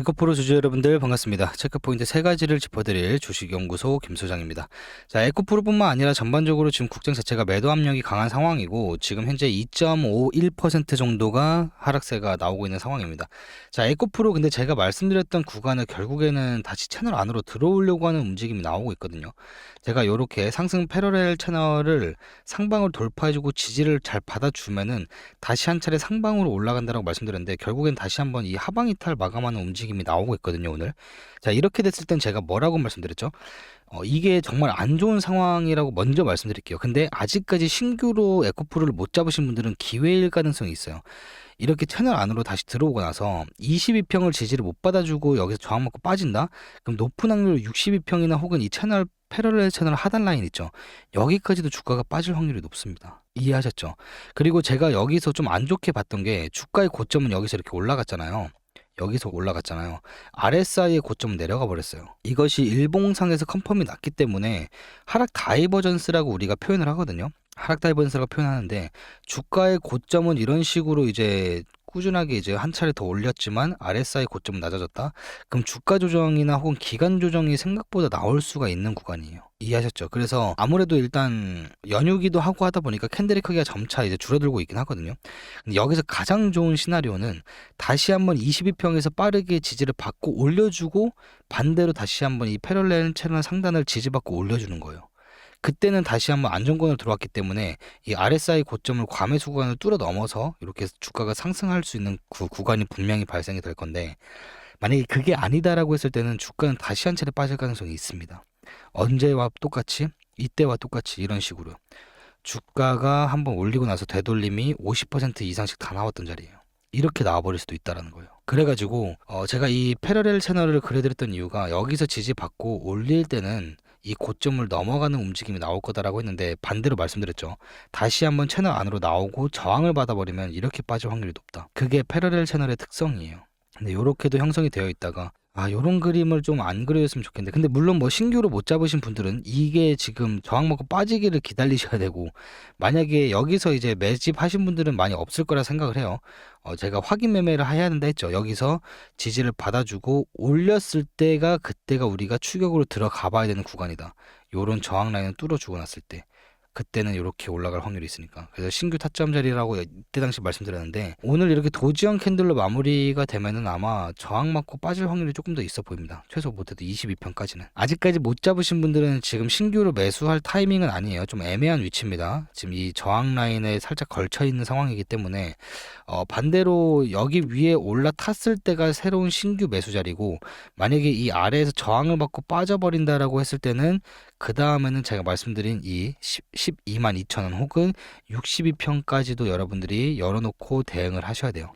에코프로 주주 여러분들 반갑습니다. 체크포인트 세 가지를 짚어드릴 주식연구소 김 소장입니다. 자, 에코프로뿐만 아니라 전반적으로 지금 국장 자체가 매도 압력이 강한 상황이고 지금 현재 2.51% 정도가 하락세가 나오고 있는 상황입니다. 자, 에코프로 근데 제가 말씀드렸던 구간을 결국에는 다시 채널 안으로 들어오려고 하는 움직임이 나오고 있거든요. 제가 이렇게 상승 패러렐 채널을 상방으로 돌파해주고 지지를 잘 받아주면은 다시 한 차례 상방으로 올라간다라고 말씀드렸는데 결국엔 다시 한번 이 하방 이탈 마감하는 움직임이 나오고 있거든요, 오늘. 자, 이렇게 됐을 땐 제가 뭐라고 말씀드렸죠? 이게 정말 안 좋은 상황이라고 먼저 말씀드릴게요. 근데 아직까지 신규로 에코프로를 못 잡으신 분들은 기회일 가능성이 있어요. 이렇게 채널 안으로 다시 들어오고 나서 22평을 지지를 못 받아주고 여기서 저항 먹고 빠진다? 그럼 높은 확률로 62평이나 혹은 이 채널 패러렐 채널 하단 라인 있죠. 여기까지도 주가가 빠질 확률이 높습니다. 이해하셨죠? 그리고 제가 여기서 좀 안 좋게 봤던 게 주가의 고점은 여기서 이렇게 올라갔잖아요. 여기서 올라갔잖아요. RSI의 고점은 내려가 버렸어요. 이것이 일봉상에서 컨펌이 났기 때문에 하락 다이버전스라고 우리가 표현을 하거든요. 하락 다이버전스라고 표현하는데 주가의 고점은 이런 식으로 이제 꾸준하게 이제 한 차례 더 올렸지만 RSI 고점은 낮아졌다. 그럼 주가 조정이나 혹은 기간 조정이 생각보다 나올 수가 있는 구간이에요. 이해하셨죠? 그래서 아무래도 일단 연휴기도 하고 하다 보니까 캔들의 크기가 점차 이제 줄어들고 있긴 하거든요. 근데 여기서 가장 좋은 시나리오는 다시 한번 22평에서 빠르게 지지를 받고 올려주고 반대로 다시 한번 이 패럴렐 채널 상단을 지지받고 올려주는 거예요. 그때는 다시 한번 안정권으로 들어왔기 때문에 이 RSI 고점을 과매수 구간을 뚫어 넘어서 이렇게 주가가 상승할 수 있는 구간이 분명히 발생이 될 건데 만약에 그게 아니다라고 했을 때는 주가는 다시 한 차례 빠질 가능성이 있습니다. 언제와 똑같이 이때와 똑같이 이런 식으로 주가가 한번 올리고 나서 되돌림이 50% 이상씩 다 나왔던 자리예요. 이렇게 나와버릴 수도 있다라는 거예요. 그래가지고 제가 이 패러렐 채널을 그려드렸던 이유가 여기서 지지받고 올릴 때는 이 고점을 넘어가는 움직임이 나올 거다라고 했는데 반대로 말씀드렸죠. 다시 한번 채널 안으로 나오고 저항을 받아버리면 이렇게 빠질 확률이 높다. 그게 패러렐 채널의 특성이에요. 근데 요렇게도 형성이 되어 있다가 요런 그림을 좀 안 그려줬으면 좋겠는데 근데 물론 뭐 신규로 못 잡으신 분들은 이게 지금 저항 먹고 빠지기를 기다리셔야 되고 만약에 여기서 이제 매집하신 분들은 많이 없을 거라 생각을 해요. 제가 확인 매매를 해야 된다 했죠. 여기서 지지를 받아주고 올렸을 때가 그때가 우리가 추격으로 들어가 봐야 되는 구간이다. 요런 저항 라인을 뚫어주고 났을 때 그때는 이렇게 올라갈 확률이 있으니까. 그래서 신규 타점 자리라고 이때 당시 말씀드렸는데 오늘 이렇게 도지형 캔들로 마무리가 되면은 아마 저항 맞고 빠질 확률이 조금 더 있어 보입니다. 최소 못해도 22평까지는. 아직까지 못 잡으신 분들은 지금 신규로 매수할 타이밍은 아니에요. 좀 애매한 위치입니다. 지금 이 저항 라인에 살짝 걸쳐 있는 상황이기 때문에 반대로 여기 위에 올라탔을 때가 새로운 신규 매수 자리고 만약에 이 아래에서 저항을 받고 빠져버린다라고 했을 때는 그 다음에는 제가 말씀드린 이 12만 2천 원 혹은 62평까지도 여러분들이 열어놓고 대응을 하셔야 돼요.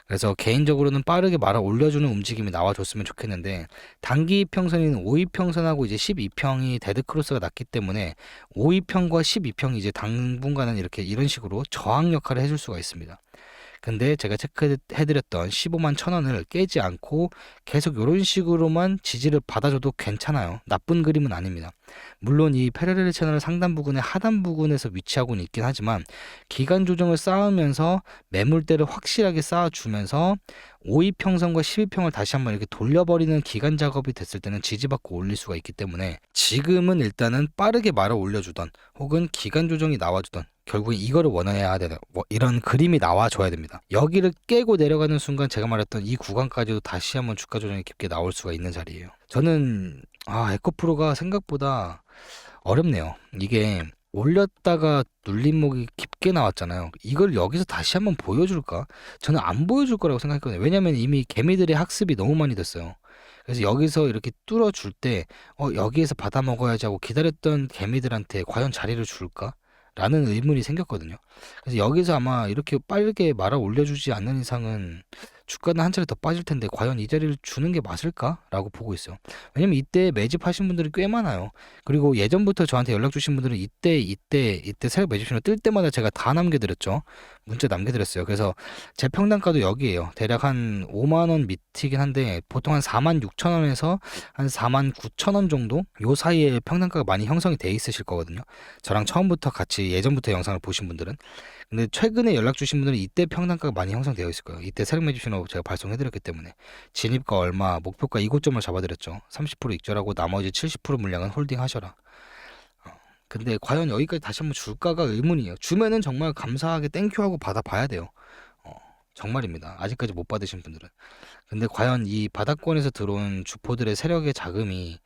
그래서 개인적으로는 빠르게 말아 올려주는 움직임이 나와줬으면 좋겠는데 단기 평선인 5위평선하고 이제 12평이 데드크로스가 났기 때문에 5위평과 12평이 이제 당분간은 이렇게 이런 식으로 저항 역할을 해줄 수가 있습니다. 근데 제가 체크해드렸던 15만 1,000원을 깨지 않고 계속 이런 식으로만 지지를 받아줘도 괜찮아요. 나쁜 그림은 아닙니다. 물론 이 패러렐 채널 상단 부근의 하단 부근에서 위치하고는 있긴 하지만 기간 조정을 쌓으면서 매물대를 확실하게 쌓아주면서 5위평선과 12평을 다시 한번 이렇게 돌려버리는 기간 작업이 됐을 때는 지지받고 올릴 수가 있기 때문에 지금은 일단은 빠르게 말아 올려주던 혹은 기간 조정이 나와주던 결국엔 이거를 원해야 되는 이런 그림이 나와줘야 됩니다. 여기를 깨고 내려가는 순간 제가 말했던 이 구간까지도 다시 한번 주가 조정이 깊게 나올 수가 있는 자리예요. 저는 에코프로가 생각보다 어렵네요. 이게 올렸다가 눌림목이 깊게 나왔잖아요. 이걸 여기서 다시 한번 보여줄까? 저는 안 보여줄 거라고 생각했거든요. 왜냐면 이미 개미들의 학습이 너무 많이 됐어요. 그래서 여기서 이렇게 뚫어줄 때 여기에서 받아 먹어야지 하고 기다렸던 개미들한테 과연 자리를 줄까? 라는 의문이 생겼거든요. 그래서 여기서 아마 이렇게 빠르게 말아 올려주지 않는 이상은 주가는 한 차례 더 빠질 텐데 과연 이 자리를 주는 게 맞을까라고 보고 있어요. 왜냐면 이때 매집하신 분들이 꽤 많아요. 그리고 예전부터 저한테 연락 주신 분들은 이때 새로 매집 신호 뜰 때마다 제가 다 남겨드렸죠. 문자 남겨드렸어요. 그래서 제 평단가도 여기에요. 대략 한 5만 원 밑이긴 한데 보통 한 4만 6천 원에서 한 4만 9천 원 정도 요 사이에 평단가가 많이 형성이 돼 있으실 거거든요. 저랑 처음부터 같이 예전부터 영상을 보신 분들은. 근데 최근에 연락 주신 분들은 이때 평단가가 많이 형성되어 있을 거예요. 이때 세력 매집 신호 제가 발송해드렸기 때문에 진입가 얼마, 목표가 이고점을 잡아드렸죠. 30% 익절하고 나머지 70% 물량은 홀딩하셔라. 근데 과연 여기까지 다시 한번 줄까가 의문이에요. 주면은 정말 감사하게 땡큐하고 받아봐야 돼요. 어, 정말입니다. 아직까지 못 받으신 분들은. 근데 과연 이 바닥권에서 들어온 주포들의 세력의 자금이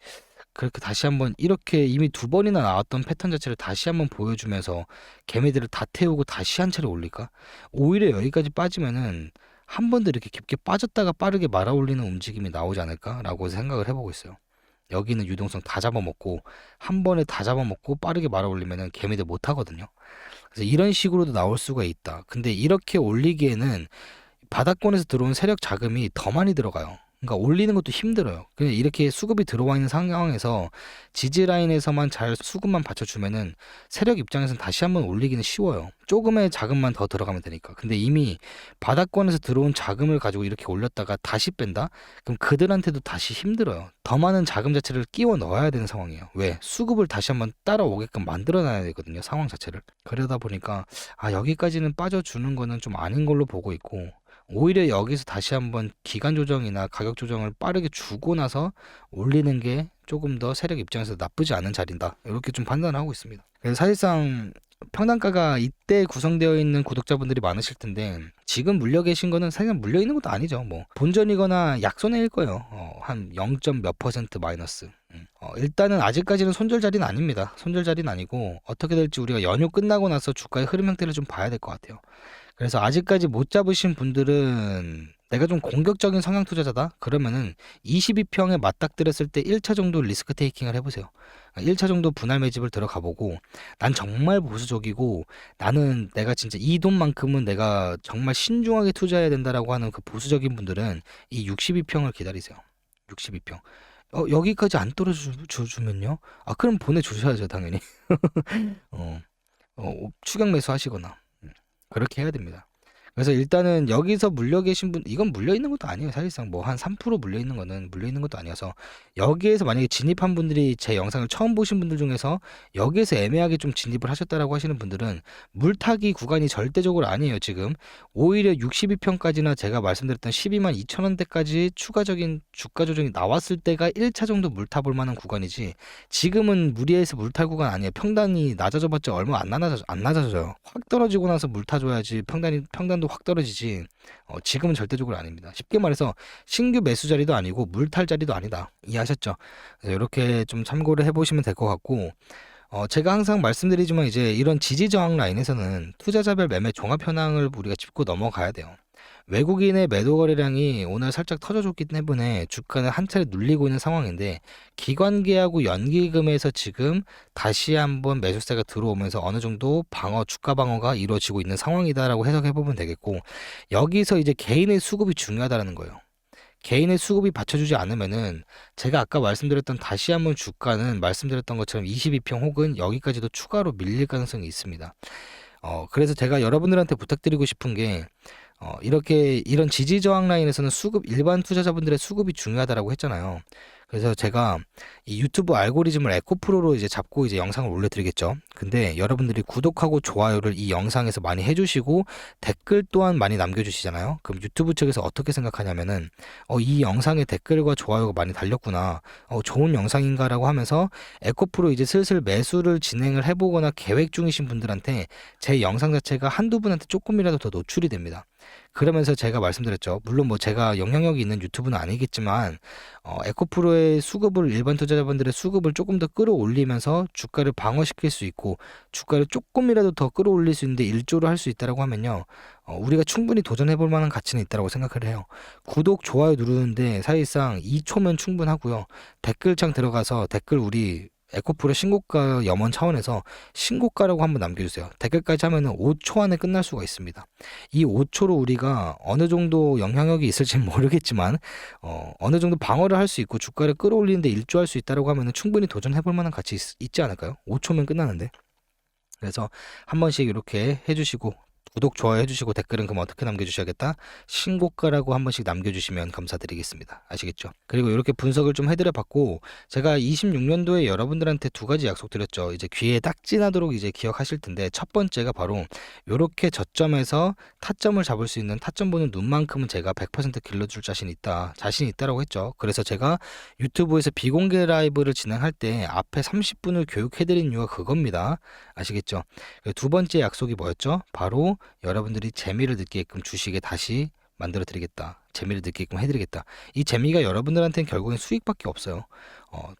그렇게 다시 한번 이렇게 이미 두 번이나 나왔던 패턴 자체를 다시 한번 보여주면서 개미들을 다 태우고 다시 한 차례 올릴까? 오히려 여기까지 빠지면은 한 번 더 이렇게 깊게 빠졌다가 빠르게 말아 올리는 움직임이 나오지 않을까라고 생각을 해보고 있어요. 여기는 유동성 다 잡아먹고 한 번에 다 잡아먹고 빠르게 말아 올리면은 개미들 못 하거든요. 그래서 이런 식으로도 나올 수가 있다. 근데 이렇게 올리기에는 바닥권에서 들어온 세력 자금이 더 많이 들어가요. 그러니까 올리는 것도 힘들어요. 그냥 이렇게 수급이 들어와 있는 상황에서 지지 라인에서만 잘 수급만 받쳐주면은 세력 입장에서는 다시 한번 올리기는 쉬워요. 조금의 자금만 더 들어가면 되니까. 근데 이미 바닥권에서 들어온 자금을 가지고 이렇게 올렸다가 다시 뺀다? 그럼 그들한테도 다시 힘들어요. 더 많은 자금 자체를 끼워 넣어야 되는 상황이에요. 왜? 수급을 다시 한번 따라오게끔 만들어놔야 되거든요. 상황 자체를. 그러다 보니까 여기까지는 빠져주는 거는 좀 아닌 걸로 보고 있고 오히려 여기서 다시 한번 기간 조정이나 가격 조정을 빠르게 주고 나서 올리는 게 조금 더 세력 입장에서 나쁘지 않은 자리다. 이렇게 좀 판단하고 있습니다. 그래서 사실상 평단가가 이때 구성되어 있는 구독자분들이 많으실 텐데 지금 물려 계신 거는 사실 물려 있는 것도 아니죠. 뭐 본전이거나 약손해일 거예요. 한 0. 몇 퍼센트 마이너스. 일단은 아직까지는 손절 자리는 아닙니다. 손절 자리는 아니고 어떻게 될지 우리가 연휴 끝나고 나서 주가의 흐름 형태를 좀 봐야 될 것 같아요. 그래서 아직까지 못 잡으신 분들은 내가 좀 공격적인 성향 투자자다? 그러면은 22평에 맞닥뜨렸을 때 1차 정도 리스크 테이킹을 해보세요. 1차 정도 분할 매집을 들어가 보고 난 정말 보수적이고 나는 내가 진짜 이 돈만큼은 내가 정말 신중하게 투자해야 된다라고 하는 그 보수적인 분들은 이 62평을 기다리세요. 62평. 여기까지 안 떨어주면요? 그럼 보내주셔야죠, 당연히. 어, 추격 매수 하시거나. 그렇게 해야 됩니다. 그래서 일단은 여기서 물려 계신 분, 이건 물려 있는 것도 아니에요. 사실상 뭐 한 3% 물려 있는 거는 물려 있는 것도 아니어서 여기에서 만약에 진입한 분들이 제 영상을 처음 보신 분들 중에서 여기에서 애매하게 좀 진입을 하셨다라고 하시는 분들은 물타기 구간이 절대적으로 아니에요. 지금 오히려 62평까지나 제가 말씀드렸던 12만 2천 원대까지 추가적인 주가 조정이 나왔을 때가 1차 정도 물타볼 만한 구간이지 지금은 무리해서 물탈 구간 아니에요. 평단이 낮아져봤자 얼마 안 낮아져요. 확 떨어지고 나서 물타줘야지 평단도 확 떨어지지. 지금은 절대적으로 아닙니다. 쉽게 말해서 신규 매수 자리도 아니고 물탈 자리도 아니다. 이해하셨죠? 이렇게 좀 참고를 해보시면 될 것 같고 제가 항상 말씀드리지만 이제 이런 지지 저항 라인에서는 투자자별 매매 종합 현황을 우리가 짚고 넘어가야 돼요. 외국인의 매도 거래량이 오늘 살짝 터져줬기 때문에 주가는 한 차례 눌리고 있는 상황인데 기관계하고 연기금에서 지금 다시 한번 매수세가 들어오면서 어느 정도 주가 방어가 이루어지고 있는 상황이다라고 해석해 보면 되겠고 여기서 이제 개인의 수급이 중요하다는 거예요. 개인의 수급이 받쳐주지 않으면은 제가 아까 말씀드렸던 다시 한번 주가는 말씀드렸던 것처럼 22평 혹은 여기까지도 추가로 밀릴 가능성이 있습니다. 그래서 제가 여러분들한테 부탁드리고 싶은 게 이렇게 이런 지지 저항 라인에서는 일반 투자자분들의 수급이 중요하다라고 했잖아요. 그래서 제가 이 유튜브 알고리즘을 에코프로로 이제 잡고 이제 영상을 올려드리겠죠. 근데 여러분들이 구독하고 좋아요를 이 영상에서 많이 해주시고 댓글 또한 많이 남겨주시잖아요. 그럼 유튜브 측에서 어떻게 생각하냐면은 이 영상에 댓글과 좋아요가 많이 달렸구나. 좋은 영상인가라고 하면서 에코프로 이제 슬슬 매수를 진행을 해보거나 계획 중이신 분들한테 제 영상 자체가 한두 분한테 조금이라도 더 노출이 됩니다. 그러면서 제가 말씀드렸죠. 물론 뭐 제가 영향력이 있는 유튜브는 아니겠지만 에코프로의 수급을 일반 투자자분들의 수급을 조금 더 끌어올리면서 주가를 방어시킬 수 있고 주가를 조금이라도 더 끌어올릴 수 있는데 일조를 할 수 있다라고 하면요. 우리가 충분히 도전해 볼 만한 가치는 있다라고 생각을 해요. 구독, 좋아요 누르는데 사실상 2초면 충분하고요. 댓글창 들어가서 댓글 우리 에코프로 신고가 염원 차원에서 신고가라고 한번 남겨주세요. 댓글까지 하면은 5초 안에 끝날 수가 있습니다. 이 5초로 우리가 어느 정도 영향력이 있을지는 모르겠지만 어느 정도 방어를 할 수 있고 주가를 끌어올리는데 일조할 수 있다라고 하면은 충분히 도전해볼 만한 가치 있지 않을까요? 5초면 끝나는데. 그래서 한 번씩 이렇게 해주시고 구독, 좋아요 해주시고 댓글은 그럼 어떻게 남겨주셔야겠다? 신고가라고 한 번씩 남겨주시면 감사드리겠습니다. 아시겠죠? 그리고 이렇게 분석을 좀 해드려 봤고, 제가 26년도에 여러분들한테 두 가지 약속드렸죠. 이제 귀에 딱 찐하도록 이제 기억하실 텐데, 첫 번째가 바로 이렇게 저점에서 타점을 잡을 수 있는 타점 보는 눈만큼은 제가 100% 길러줄 자신 있다라고 했죠. 그래서 제가 유튜브에서 비공개 라이브를 진행할 때 앞에 30분을 교육해드린 이유가 그겁니다. 아시겠죠? 두 번째 약속이 뭐였죠? 바로 여러분들이 재미를 느끼게끔 주식에 다시 만들어 드리겠다. 재미를 느끼게끔 해드리겠다. 이 재미가 여러분들한테는 결국엔 수익밖에 없어요.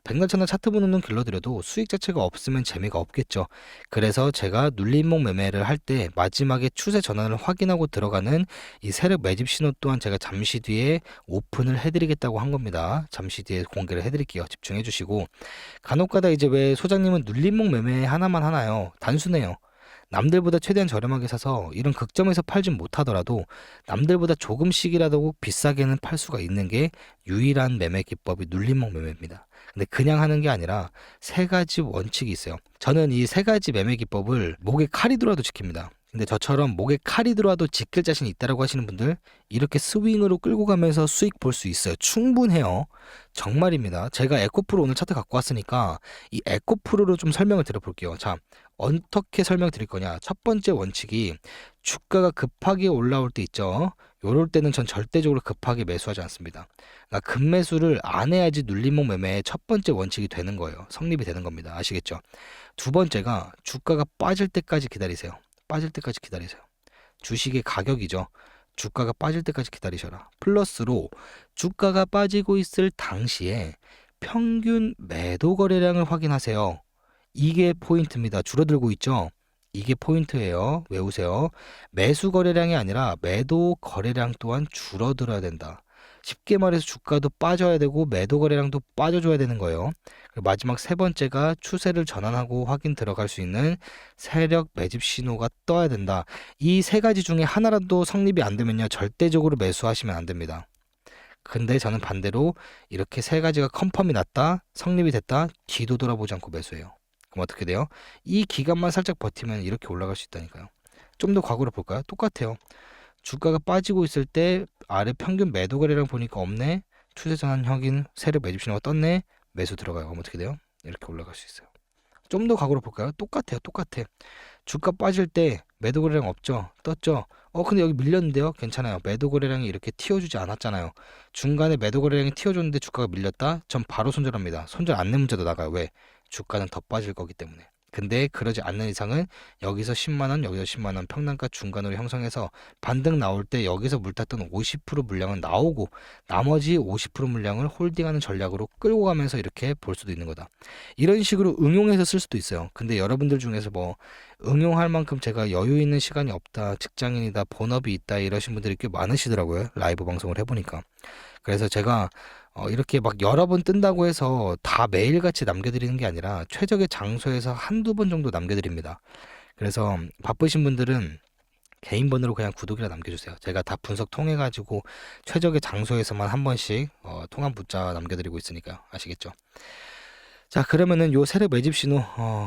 백날천날 차트 보는 눈 길러드려도 수익 자체가 없으면 재미가 없겠죠. 그래서 제가 눌림목 매매를 할 때 마지막에 추세 전환을 확인하고 들어가는 이 세력 매집 신호 또한 제가 잠시 뒤에 오픈을 해드리겠다고 한 겁니다. 잠시 뒤에 공개를 해드릴게요. 집중해 주시고, 간혹가다 이제 왜 소장님은 눌림목 매매 하나만 하나요? 단순해요. 남들보다 최대한 저렴하게 사서 이런 극점에서 팔진 못하더라도 남들보다 조금씩이라도 비싸게는 팔 수가 있는 게 유일한 매매 기법이 눌림목 매매입니다. 근데 그냥 하는 게 아니라 세 가지 원칙이 있어요. 저는 이 세 가지 매매 기법을 목에 칼이 들어와도 지킵니다. 근데 저처럼 목에 칼이 들어와도 지킬 자신 있다라고 하시는 분들, 이렇게 스윙으로 끌고 가면서 수익 볼 수 있어요. 충분해요. 정말입니다. 제가 에코프로 오늘 차트 갖고 왔으니까 이 에코프로로 좀 설명을 드려볼게요. 자, 어떻게 설명드릴 거냐. 첫 번째 원칙이 주가가 급하게 올라올 때 있죠. 요럴 때는 전 절대적으로 급하게 매수하지 않습니다. 그러니까 급매수를 안 해야지 눌림목 매매의 첫 번째 원칙이 되는 거예요. 성립이 되는 겁니다. 아시겠죠? 두 번째가 주가가 빠질 때까지 기다리세요. 빠질 때까지 기다리세요. 주식의 가격이죠. 주가가 빠질 때까지 기다리셔라. 플러스로 주가가 빠지고 있을 당시에 평균 매도 거래량을 확인하세요. 이게 포인트입니다. 줄어들고 있죠? 이게 포인트예요. 외우세요. 매수 거래량이 아니라 매도 거래량 또한 줄어들어야 된다. 쉽게 말해서 주가도 빠져야 되고 매도 거래량도 빠져줘야 되는 거예요. 그리고 마지막 세 번째가 추세를 전환하고 확인 들어갈 수 있는 세력 매집 신호가 떠야 된다. 이 세 가지 중에 하나라도 성립이 안 되면요, 절대적으로 매수하시면 안 됩니다. 근데 저는 반대로 이렇게 세 가지가 컨펌이 났다, 성립이 됐다, 뒤도 돌아보지 않고 매수해요. 그럼 어떻게 돼요? 이 기간만 살짝 버티면 이렇게 올라갈 수 있다니까요. 좀 더 과거로 볼까요? 똑같아요. 주가가 빠지고 있을 때 아래 평균 매도 거래량 보니까 없네. 추세 전환 확인, 세력 매집 신호가 떴네. 매수 들어가요. 그럼 어떻게 돼요? 이렇게 올라갈 수 있어요. 좀 더 과거로 볼까요? 똑같아요. 똑같아. 주가 빠질 때 매도 거래량 없죠? 떴죠? 근데 여기 밀렸는데요? 괜찮아요. 매도 거래량이 이렇게 튀어주지 않았잖아요. 중간에 매도 거래량이 튀어줬는데 주가가 밀렸다? 전 바로 손절합니다. 손절 안 내면 문제도 나가요. 왜? 주가는 더 빠질 거기 때문에. 근데 그러지 않는 이상은 여기서 10만원, 여기서 10만원 평단가 중간으로 형성해서 반등 나올 때 여기서 물탔던 50% 물량은 나오고 나머지 50% 물량을 홀딩하는 전략으로 끌고 가면서 이렇게 볼 수도 있는 거다. 이런 식으로 응용해서 쓸 수도 있어요. 근데 여러분들 중에서 뭐 응용할 만큼 제가 여유 있는 시간이 없다, 직장인이다, 본업이 있다 이러신 분들이 꽤 많으시더라고요. 라이브 방송을 해보니까. 그래서 제가 이렇게 막 여러 번 뜬다고 해서 다 매일같이 남겨드리는 게 아니라 최적의 장소에서 한두 번 정도 남겨드립니다. 그래서 바쁘신 분들은 개인 번호로 그냥 구독이라 남겨주세요. 제가 다 분석 통해가지고 최적의 장소에서만 한 번씩 통화 문자 남겨드리고 있으니까요. 아시겠죠? 자, 그러면은 요 세력 매집 신호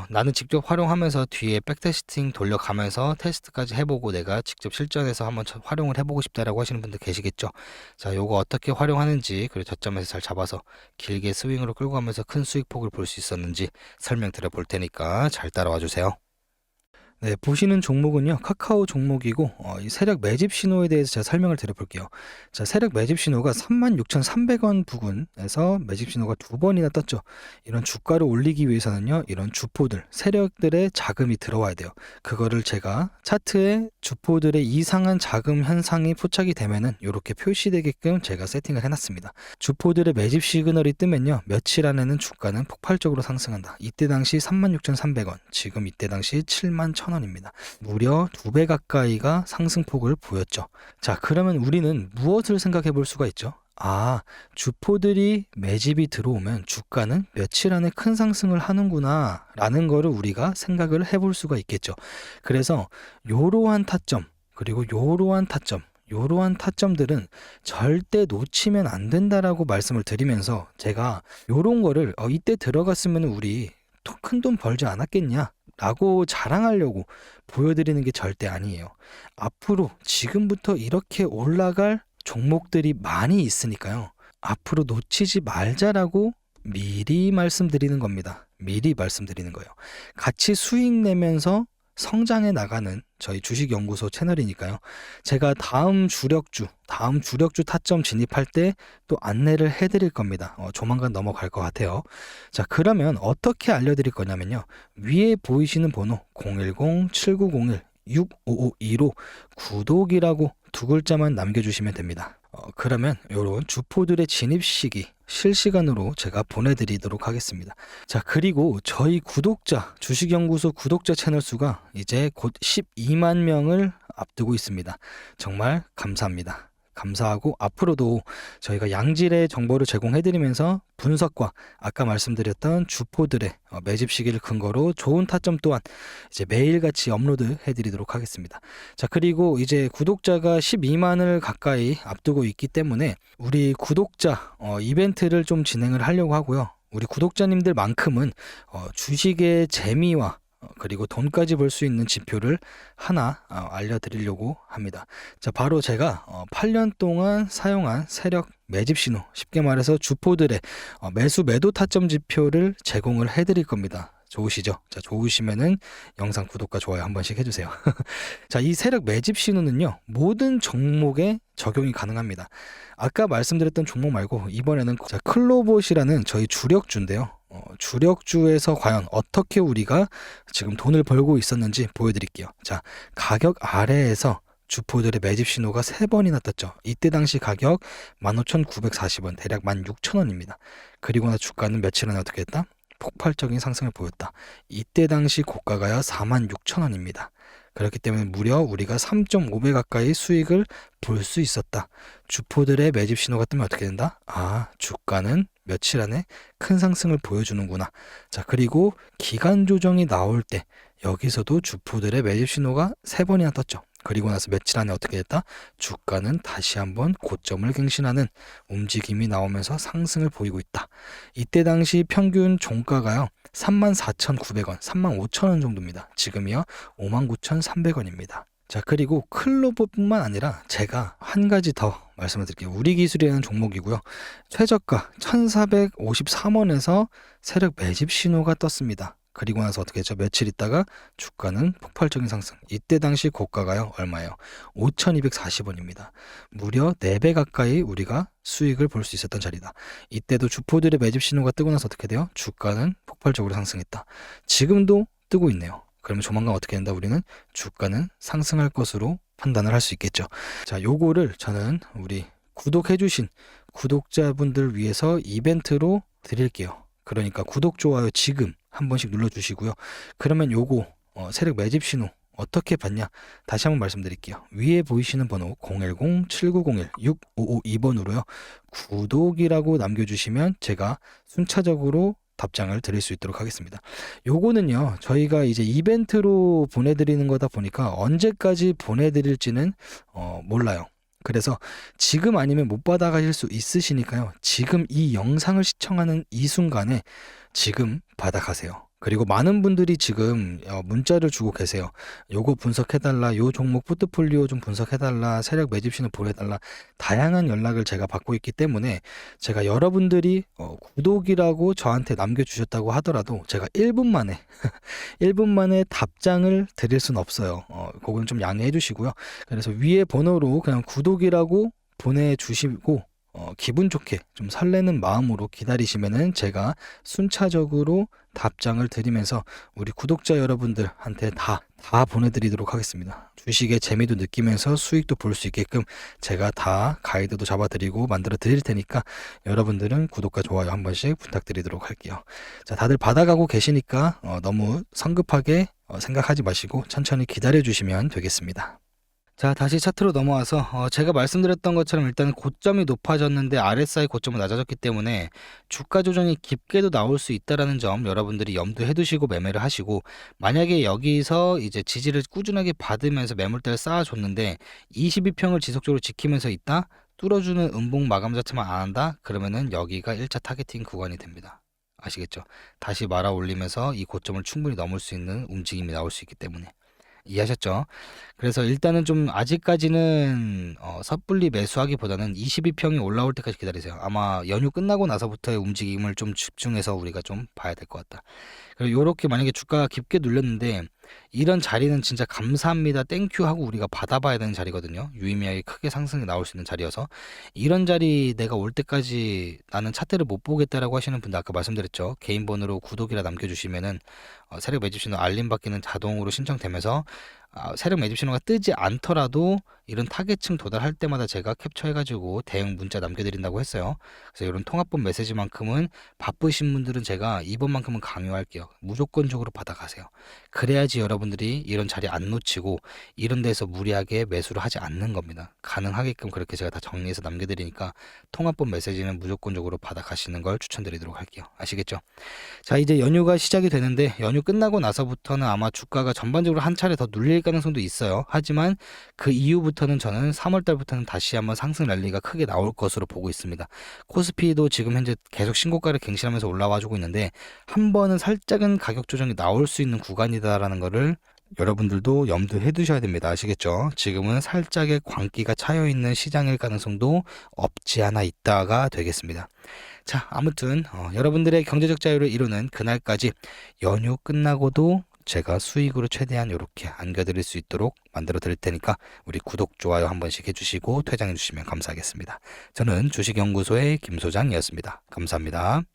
나는 직접 활용하면서 뒤에 백테스팅 돌려가면서 테스트까지 해보고 내가 직접 실전에서 한번 활용을 해보고 싶다라고 하시는 분들 계시겠죠. 자, 요거 어떻게 활용하는지, 그리고 저점에서 잘 잡아서 길게 스윙으로 끌고 가면서 큰 수익 폭을 볼 수 있었는지 설명드려 볼 테니까 잘 따라와 주세요. 네, 보시는 종목은요, 카카오 종목이고, 이 세력 매집 신호에 대해서 제가 설명을 드려볼게요. 자, 세력 매집 신호가 36,300원 부근에서 매집 신호가 두 번이나 떴죠. 이런 주가를 올리기 위해서는요, 이런 주포들, 세력들의 자금이 들어와야 돼요. 그거를 제가 차트에 주포들의 이상한 자금 현상이 포착이 되면은 이렇게 표시되게끔 제가 세팅을 해놨습니다. 주포들의 매집 시그널이 뜨면요, 며칠 안에는 주가는 폭발적으로 상승한다. 이때 당시 36,300원, 지금 이때 당시 71,000원입니다. 무려 2배 가까이가 상승폭을 보였죠. 자, 그러면 우리는 무엇을 생각해 볼 수가 있죠? 주포들이 매집이 들어오면 주가는 며칠 안에 큰 상승을 하는구나 라는 거를 우리가 생각을 해볼 수가 있겠죠. 그래서 요러한 타점, 그리고 요러한 타점들은 절대 놓치면 안 된다라고 말씀을 드리면서 제가 요런 거를 이때 들어갔으면 우리 큰 돈 벌지 않았겠냐, 라고 자랑하려고 보여드리는 게 절대 아니에요. 앞으로 지금부터 이렇게 올라갈 종목들이 많이 있으니까요. 앞으로 놓치지 말자라고 미리 말씀드리는 겁니다. 미리 말씀드리는 거예요. 같이 수익 내면서 성장해 나가는 저희 주식연구소 채널이니까요. 제가 다음 주력주 타점 진입할 때 또 안내를 해드릴 겁니다. 조만간 넘어갈 것 같아요. 자, 그러면 어떻게 알려드릴 거냐면요. 위에 보이시는 번호 010-7901-6552로 구독이라고 두 글자만 남겨주시면 됩니다. 그러면 이런 주포들의 진입 시기 실시간으로 제가 보내드리도록 하겠습니다. 자, 그리고 저희 주식연구소 구독자 채널 수가 이제 곧 12만 명을 앞두고 있습니다. 정말 감사합니다. 감사하고 앞으로도 저희가 양질의 정보를 제공해드리면서 분석과 아까 말씀드렸던 주포들의 매집 시기를 근거로 좋은 타점 또한 이제 매일같이 업로드 해드리도록 하겠습니다. 자, 그리고 이제 구독자가 12만을 가까이 앞두고 있기 때문에 우리 구독자 이벤트를 좀 진행을 하려고 하고요. 우리 구독자님들만큼은 주식의 재미와 그리고 돈까지 벌 수 있는 지표를 하나 알려드리려고 합니다. 자, 바로 제가 8년 동안 사용한 세력 매집 신호, 쉽게 말해서 주포들의 매수 매도 타점 지표를 제공을 해드릴 겁니다. 좋으시죠? 자, 좋으시면은 영상 구독과 좋아요 한 번씩 해주세요. 자, 이 세력 매집 신호는요, 모든 종목에 적용이 가능합니다. 아까 말씀드렸던 종목 말고 이번에는 클로봇이라는 저희 주력주인데요. 주력주에서 과연 어떻게 우리가 지금 돈을 벌고 있었는지 보여드릴게요. 자, 가격 아래에서 주포들의 매집 신호가 3번이나 떴죠. 이때 당시 가격 15,940원, 대략 16,000원입니다. 그리고 나 주가는 며칠 안에 어떻게 했다? 폭발적인 상승을 보였다. 이때 당시 고가가요 46,000원입니다. 그렇기 때문에 무려 우리가 3.5배 가까이 수익을 볼 수 있었다. 주포들의 매집 신호가 뜨면 어떻게 된다? 아, 주가는 며칠 안에 큰 상승을 보여주는구나. 자, 그리고 기간 조정이 나올 때 여기서도 주포들의 매집 신호가 3번이나 떴죠. 그리고 나서 며칠 안에 어떻게 됐다? 주가는 다시 한번 고점을 갱신하는 움직임이 나오면서 상승을 보이고 있다. 이때 당시 평균 종가가요 34,900원, 35,000원 정도입니다. 지금이요 59,300원입니다. 자, 그리고 클로봇뿐만 아니라 제가 한 가지 더 말씀을 드릴게요. 우리 기술이라는 종목이고요. 최저가 1,453원에서 세력 매집 신호가 떴습니다. 그리고 나서 어떻게 했죠? 며칠 있다가 주가는 폭발적인 상승. 이때 당시 고가가요 얼마예요? 5,240원입니다. 무려 4배 가까이 우리가 수익을 볼 수 있었던 자리다. 이때도 주포들의 매집 신호가 뜨고 나서 어떻게 돼요? 주가는 폭발적으로 상승했다. 지금도 뜨고 있네요. 그러면 조만간 어떻게 된다? 우리는 주가는 상승할 것으로 판단을 할 수 있겠죠. 자, 요거를 저는 우리 구독해주신 구독자분들 위해서 이벤트로 드릴게요. 그러니까 구독, 좋아요 지금 한 번씩 눌러주시고요. 그러면 요거 세력 매집 신호 어떻게 받냐? 다시 한번 말씀드릴게요. 위에 보이시는 번호 010-7901-6552번으로요. 구독이라고 남겨주시면 제가 순차적으로 답장을 드릴 수 있도록 하겠습니다. 요거는요, 저희가 이제 이벤트로 보내드리는 거다 보니까 언제까지 보내드릴지는 몰라요. 그래서 지금 아니면 못 받아가실 수 있으시니까요. 지금 이 영상을 시청하는 이 순간에 지금 받아가세요. 그리고 많은 분들이 지금 문자를 주고 계세요. 요거 분석해달라, 요 종목 포트폴리오 좀 분석해달라, 세력 매집 신호 보내달라, 다양한 연락을 제가 받고 있기 때문에 제가 여러분들이 구독이라고 저한테 남겨주셨다고 하더라도 제가 1분 만에 1분 만에 답장을 드릴 수는 없어요. 그건 좀 양해해 주시고요. 그래서 위에 번호로 그냥 구독이라고 보내주시고 기분 좋게 좀 설레는 마음으로 기다리시면은 제가 순차적으로 답장을 드리면서 우리 구독자 여러분들한테 다 보내드리도록 하겠습니다. 주식의 재미도 느끼면서 수익도 볼 수 있게끔 제가 다 가이드도 잡아드리고 만들어 드릴 테니까 여러분들은 구독과 좋아요 한 번씩 부탁드리도록 할게요. 자, 다들 받아가고 계시니까 너무 성급하게 생각하지 마시고 천천히 기다려 주시면 되겠습니다. 자, 다시 차트로 넘어와서 제가 말씀드렸던 것처럼 일단 고점이 높아졌는데 RSI 고점은 낮아졌기 때문에 주가 조정이 깊게도 나올 수 있다라는 점 여러분들이 염두해 두시고 매매를 하시고, 만약에 여기서 이제 지지를 꾸준하게 받으면서 매물대를 쌓아줬는데 22평을 지속적으로 지키면서 있다, 뚫어주는 음봉 마감 자체만 안 한다, 그러면은 여기가 1차 타겟팅 구간이 됩니다. 아시겠죠? 다시 말아 올리면서 이 고점을 충분히 넘을 수 있는 움직임이 나올 수 있기 때문에. 이해하셨죠? 그래서 일단은 좀 아직까지는 섣불리 매수하기보다는 22평이 올라올 때까지 기다리세요. 아마 연휴 끝나고 나서부터의 움직임을 좀 집중해서 우리가 좀 봐야 될 것 같다. 그리고 요렇게 만약에 주가가 깊게 눌렸는데 이런 자리는 진짜 감사합니다 땡큐 하고 우리가 받아봐야 되는 자리거든요. 유의미하게 크게 상승이 나올 수 있는 자리여서 이런 자리 내가 올 때까지 나는 차트를 못 보겠다라고 하시는 분들 아까 말씀드렸죠. 개인 번호로 구독이라 남겨주시면은 세력 매집 신호 알림 받기는 자동으로 신청되면서 세력 매집 신호가 뜨지 않더라도 이런 타겟층 도달할 때마다 제가 캡처해가지고 대응 문자 남겨드린다고 했어요. 그래서 이런 통합본 메시지만큼은 바쁘신 분들은 제가 이번만큼은 강요할게요. 무조건적으로 받아가세요. 그래야지 여러분들이 이런 자리 안 놓치고 이런 데서 무리하게 매수를 하지 않는 겁니다. 가능하게끔 그렇게 제가 다 정리해서 남겨드리니까 통합본 메시지는 무조건적으로 받아가시는 걸 추천드리도록 할게요. 아시겠죠? 자, 이제 연휴가 시작이 되는데 연휴 끝나고 나서부터는 아마 주가가 전반적으로 한 차례 더 눌릴 가능성도 있어요. 하지만 그 이후부터는 저는 3월 달부터는 다시 한번 상승 랠리가 크게 나올 것으로 보고 있습니다. 코스피도 지금 현재 계속 신고가를 갱신하면서 올라와주고 있는데 한 번은 살짝은 가격 조정이 나올 수 있는 구간이다라는 거를 여러분들도 염두해 두셔야 됩니다. 아시겠죠? 지금은 살짝의 광기가 차여 있는 시장일 가능성도 없지 않아 있다가 되겠습니다. 자, 아무튼 여러분들의 경제적 자유를 이루는 그날까지 연휴 끝나고도 제가 수익으로 최대한 이렇게 안겨드릴 수 있도록 만들어 드릴 테니까 우리 구독, 좋아요 한 번씩 해주시고 퇴장해 주시면 감사하겠습니다. 저는 주식연구소의 김소장이었습니다. 감사합니다.